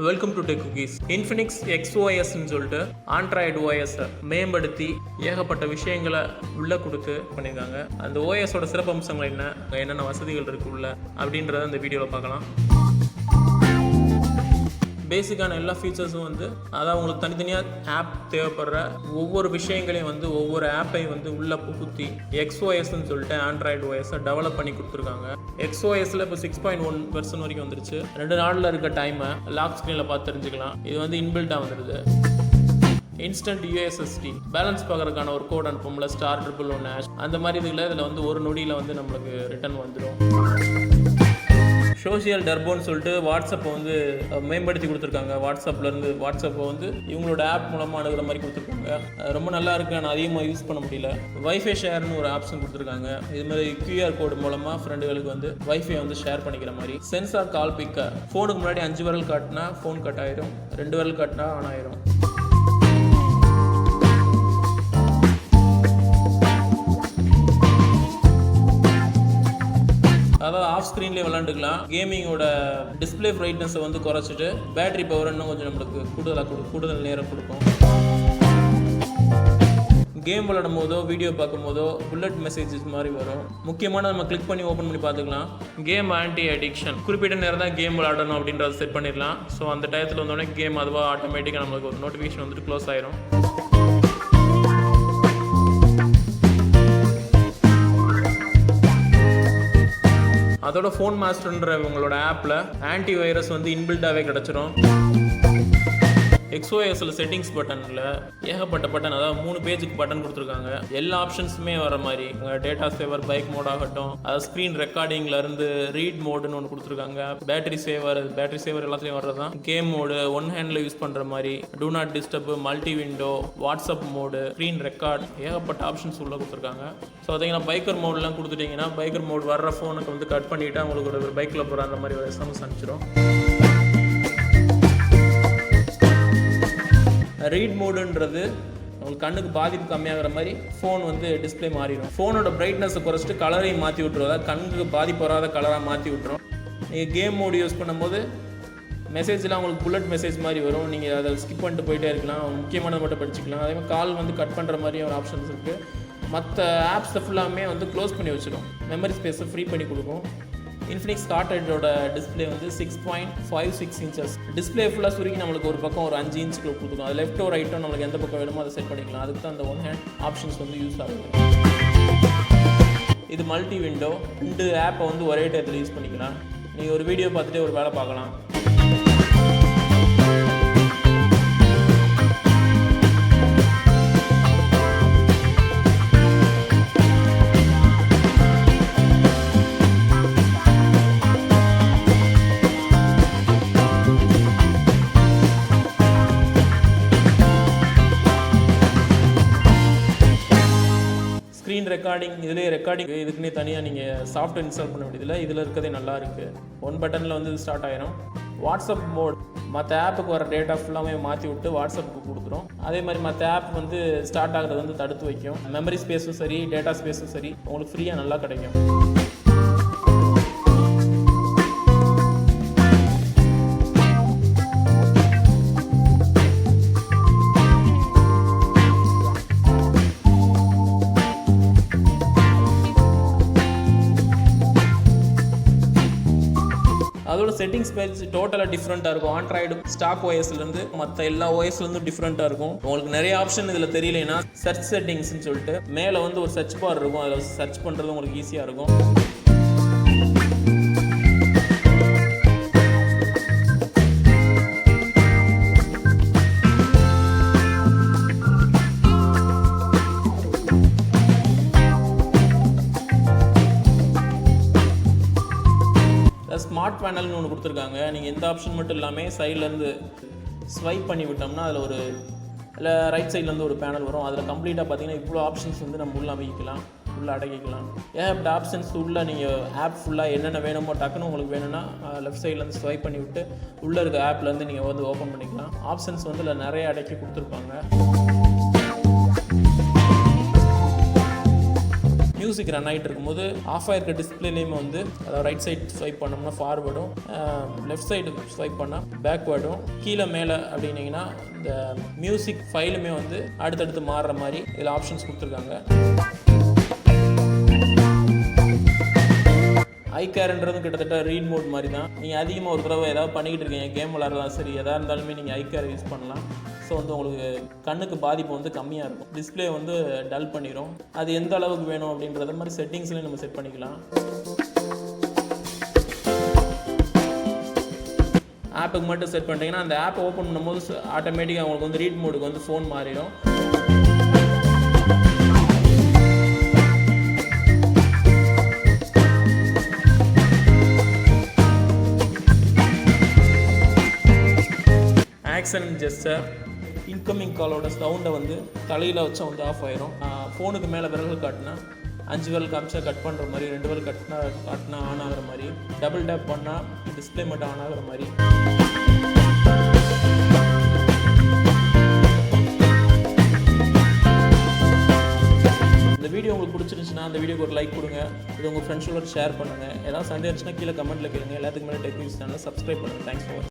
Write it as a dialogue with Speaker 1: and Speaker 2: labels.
Speaker 1: Welcome to tech cookies. Infinix XOS ன்னு சொல்லிட்டு Android OS மேம்படுத்தி ஏகப்பட்ட விஷயங்களை உள்ள கொடுத்து பண்ணியிருக்காங்க. அந்த OS ஓட சிறப்பம்சங்கள் என்னென்ன வசதிகள் இருக்கு உள்ள அப்படின்றத இந்த வீடியோவில் பார்க்கலாம். பேசிக்கான எல்லா ஃபீச்சர்ஸும் அதாவது உங்களுக்கு தனித்தனியாக ஆப் தேவைப்படுற ஒவ்வொரு விஷயங்களையும் ஒவ்வொரு ஆப்பையும் உள்ளே புகுத்தி XOSன்னு சொல்லிட்டு ஆண்ட்ராய்டு OS டெவலப் பண்ணி கொடுத்துருக்காங்க. XOSல இப்போ 6.1 வெர்ஷன் வரைக்கும் வந்துருச்சு. 2 நாளில் இருக்க டைமை லாக் ஸ்க்ரீனில் பார்த்து தெரிஞ்சுக்கலாம். இது இன்பில்ட்டாக வந்துடுது. இன்ஸ்டன்ட் USSD பேலன்ஸ் பார்க்கறதுக்கான ஒரு கோட் அனுப்பும்ல *111# அந்த மாதிரி இதில் ஒரு நொடியில் நம்மளுக்கு ரிட்டர்ன் வந்துடும். சோஷியல் டர்போன்னு சொல்லிட்டு வாட்ஸ்அப்பை மேம்படுத்தி கொடுத்துருக்காங்க. வாட்ஸ்அப்பை இவங்களோட ஆப் மூலமாக அணுகிற மாதிரி கொடுத்துருக்காங்க. ரொம்ப நல்லா இருக்குது. ஆனால் அதிகமாக யூஸ் பண்ண முடியல. வைஃபை ஷேர்னு ஒரு ஆப்ஷன் கொடுத்துருக்காங்க. இது மாதிரி QR கோடு மூலமாக ஃப்ரெண்டுகளுக்கு வைஃபை ஷேர் பண்ணிக்கிற மாதிரி. சென்சார் கால் பிக்கர் ஃபோனுக்கு முன்னாடி 5 விரல் காட்டினா ஃபோன் கட் ஆயிரும், 2 விரல் காட்டினா ஆன் ஆயிரும். அதாவது ஆஃப் ஸ்க்ரீன்லேயே விளாண்டுக்கலாம். கேமிங்கோட டிஸ்பிளே பிரைட்னஸை குறைச்சிட்டு பேட்டரி பவர் இன்னும் கொஞ்சம் நம்மளுக்கு கூடுதல் நேரம் கொடுக்கும். கேம் விளையாடும் போதோ வீடியோ பார்க்கும் போதோ புல்லட் மெசேஜஸ் மாதிரி வரும். முக்கியமான நம்ம கிளிக் பண்ணி ஓப்பன் பண்ணி பார்த்துக்கலாம். கேம் ஆன்டி அடிக்ஷன் குறிப்பிட்ட நேரம் தான் கேம் விளையாடணும் அப்படின்றத செட் பண்ணிடலாம். ஸோ அந்த டயத்தில் வந்தோடனே கேம் அதுவாக ஆட்டோமேட்டிக்காக நம்மளுக்கு ஒரு நோட்டிஃபிகேஷன் க்ளோஸ் ஆயிரும். அதோட ஃபோன் மாஸ்டர்ன்ற உங்களோட ஆப்பில் ஆன்டி வைரஸ் இன்பில்டாகவே கிடச்சிரும். XOSல செட்டிங்ஸ் பட்டனில் ஏகப்பட்ட பட்டன், அதாவது 3 பேஜுக்கு பட்டன் கொடுத்துருக்காங்க. எல்லா ஆப்ஷன்ஸுமே வர மாதிரி டேட்டா சேவர், பைக் மோட் ஆகட்டும், அதாவது ஸ்க்ரீன் ரெக்கார்டிங்லேருந்து ரீட் மோடுன்னு ஒன்று கொடுத்துருக்காங்க. பேட்டரி சேவர் எல்லாத்துலேயும் வர்றதான். கேம் மோடு 1 ஹேண்டில் யூஸ் பண்ணுற மாதிரி, do not disturb, multi window, WhatsApp mode, screen record, ஏகப்பட்ட ஆப்ஷன்ஸ் உள்ளே கொடுத்துருக்காங்க. ஸோ பார்த்தீங்கன்னா பைக்கர் மோட்லாம் கொடுத்துட்டிங்கன்னா பைக்கர் மோட் வர்ற ஃபோனுக்கு கட் பண்ணிவிட்டு அவங்களுக்கு ஒரு பைக்கில் போகிற அந்த மாதிரி ஒரு SMS அனுப்பிச்சிடும். ரீட் மோடுன்றது உங்களுக்கு கண்ணுக்கு பாதிப்பு கம்மியாகிற மாதிரி ஃபோன் டிஸ்பிளே மாறிடும். ஃபோனோட பிரைட்னஸை குறைச்சிட்டு கலரையும் மாற்றி விட்டுரும். அதாவது கண்ணுக்கு பாதிப்பு வராத கலராக மாற்றி விட்டுரும். நீங்கள் கேம் மோடு யூஸ் பண்ணும்போது மெசேஜ்லாம் உங்களுக்கு புல்லட் மெசேஜ் மாதிரி வரும். நீங்கள் அதை ஸ்கிப் பண்ணிட்டு போயிட்டே இருக்கலாம். முக்கியமானது மட்டும் படிச்சுக்கலாம். அதே மாதிரி கால் கட் பண்ணுற மாதிரி ஒரு ஆப்ஷன்ஸ் இருக்குது. மற்ற ஆப்ஸை ஃபுல்லாமே க்ளோஸ் பண்ணி வச்சிடும். மெமரி ஸ்பேஸை ஃப்ரீ பண்ணி கொடுக்கும். Infinix கார்ட்ரைடோட டிஸ்பிளே 6.56 இன்ச்சஸ். டிஸ்பிளே ஃபுல்லாக சுருக்கி நம்மளுக்கு ஒரு பக்கம் ஒரு 5 இன்ச்சுக்குள்ள கொடுத்துரும். அது லெஃப்ட்டோ ரைட்டோ நம்மளுக்கு எந்த பக்கம் வேணுமோ அதை செட் பண்ணிக்கலாம். அதுக்கு தான் அந்த 1 ஹேண்ட் ஆப்ஷன்ஸ் யூஸ் ஆகுது. இது மல்டி விண்டோ. 2 ஆப்பை ஒரே டயத்தில் யூஸ் பண்ணிக்கலாம். நீங்கள் ஒரு வீடியோ பார்த்துட்டே ஒரு வேலை பார்க்கலாம். ஸ்க்ரீன் ரெக்கார்டிங், இதுக்குன்னே தனியாக நீங்கள் சாஃப்ட்வேர் இன்ஸ்டால் பண்ண வேண்டியதில்லை. இதில் இருக்கிறதே நல்லா இருக்குது. 1 பட்டனில் ஸ்டார்ட் ஆயிரும். வாட்ஸ்அப் மோட் மற்ற ஆப்புக்கு வர டேட்டா ஃபுல்லாமே மாற்றி விட்டு வாட்ஸ்அப்புக்கு கொடுத்துரும். அதே மாதிரி மற்ற ஆப் ஸ்டார்ட் ஆகிறத தடுத்து வைக்கும். மெமரி ஸ்பேஸும் சரி, டேட்டா ஸ்பேஸும் சரி உங்களுக்கு ஃப்ரீயாக நல்லா கிடைக்கும். அதோட செட்டிங்ஸ் பேஜ் டோட்டலாக டிஃப்ரெண்ட்டாக இருக்கும். ஆண்ட்ராய்டு ஸ்டாக் OSலேருந்து மற்ற எல்லா OSலேருந்து டிஃப்ரெண்ட்டாக இருக்கும். உங்களுக்கு நிறைய ஆப்ஷன் இதில் தெரியலைன்னா சர்ச் செட்டிங்ஸ்ன்னு சொல்லிட்டு மேலே ஒரு சர்ச் பார் இருக்கும். அதில் சர்ச் பண்ணுறது உங்களுக்கு ஈஸியாக இருக்கும். ஸ்மார்ட் பேனல்னு ஒன்று கொடுத்துருக்காங்க. நீங்கள் எந்த ஆப்ஷன் மட்டும் இல்லாமல் சைட்லேருந்து ஸ்வைப் பண்ணி விட்டோம்னா அதில் ரைட் சைட்லேருந்து ஒரு பேனல் வரும். அதில் கம்ப்ளீட்டாக பார்த்தீங்கன்னா இவ்வளோ ஆப்ஷன்ஸ் நம்ம உள்ளே அமைக்கலாம், உள்ளே அடக்கிக்கலாம். ஏகப்பட்ட ஆப்ஷன்ஸ் உள்ளே நீங்கள் ஆப் ஃபுல்லாக என்னென்ன வேணுமோ டக்குன்னு உங்களுக்கு வேணும்னா லெஃப்ட் சைட்லேருந்து ஸ்வைப் பண்ணி விட்டு உள்ளே இருக்க ஆப்லேருந்து நீங்கள் ஓப்பன் பண்ணிக்கலாம். ஆப்ஷன்ஸ் இல்லை நிறைய அடக்கி கொடுத்துருப்பாங்க. மியூசிக் ரன் ஆகிட்டு இருக்கும்போது ஆஃப் ஆகிருக்க டிஸ்பிளேலேயுமே வந்து அதாவது ரைட் சைட் ஸ்வைப் பண்ணோம்னா ஃபார்வேர்டும், லெஃப்ட் சைடு ஸ்வைப் பண்ணால் பேக்வேர்டும், கீழே மேலே அப்படின்னீங்கன்னா இந்த மியூசிக் ஃபைலுமே வந்து அடுத்தடுத்து மாறுற மாதிரி இதில் ஆப்ஷன்ஸ் கொடுத்துருக்காங்க. ஐகேர்ன்றது கிட்டத்தட்ட ரீட் மோட் மாதிரி தான். நீங்கள் அதிகமாக ஒரு தடவை ஏதாவது பண்ணிக்கிட்டு இருக்கீங்க, கேம் விளாட்றதா சரி எதாக இருந்தாலுமே நீங்கள் ஐகேர் யூஸ் பண்ணலாம். ஸோ வந்து உங்களுக்கு கண்ணுக்கு பாதிப்பு வந்து கம்மியாக இருக்கும். டிஸ்பிளே வந்து டல் பண்ணிடும். அது எந்த அளவுக்கு வேணும் அப்படின்றத மாதிரி செட்டிங்ஸ்லையும் நம்ம செட் பண்ணிக்கலாம். ஆப்புக்கு மட்டும் செட் பண்ணிட்டீங்கன்னா அந்த ஆப்பை ஓப்பன் பண்ணும்போது ஆட்டோமேட்டிக்காக உங்களுக்கு வந்து ரீட் மோடுக்கு வந்து ஃபோன் மாறிடும். ஆக்ஷன் ஜெஸ்டர், இன்கமிங் காலோட சவுண்டை வந்து தலையில் வச்சா வந்து ஆஃப் ஆயிரும். ஃபோனுக்கு மேலே விரல்கள் காட்டினா 5 விரல் காமிச்சா கட் பண்ணுற மாதிரி, 2 விரல் காட்டினா ஆன் ஆகிற மாதிரி, டபுள் டேப் பண்ணால் டிஸ்பிளே மட்டும் ஆன் ஆகிற மாதிரி. இந்த வீடியோ உங்களுக்கு பிடிச்சிருந்துச்சுன்னா அந்த வீடியோக்கு ஒரு லைக் கொடுங்க. இது உங்கள் ஃப்ரெண்ட்ஸோட ஷேர் பண்ணுங்கள். ஏதாவது சண்டே இருந்துச்சுன்னா கீழே கமெண்ட்டில் கேளுங்க. எல்லாத்துக்கு மேலே டெக் நியூஸ் சேனலை சப்ஸ்கிரைப் பண்ணுங்கள். தேங்க்ஸ் ஃபார் வாட்சிங்.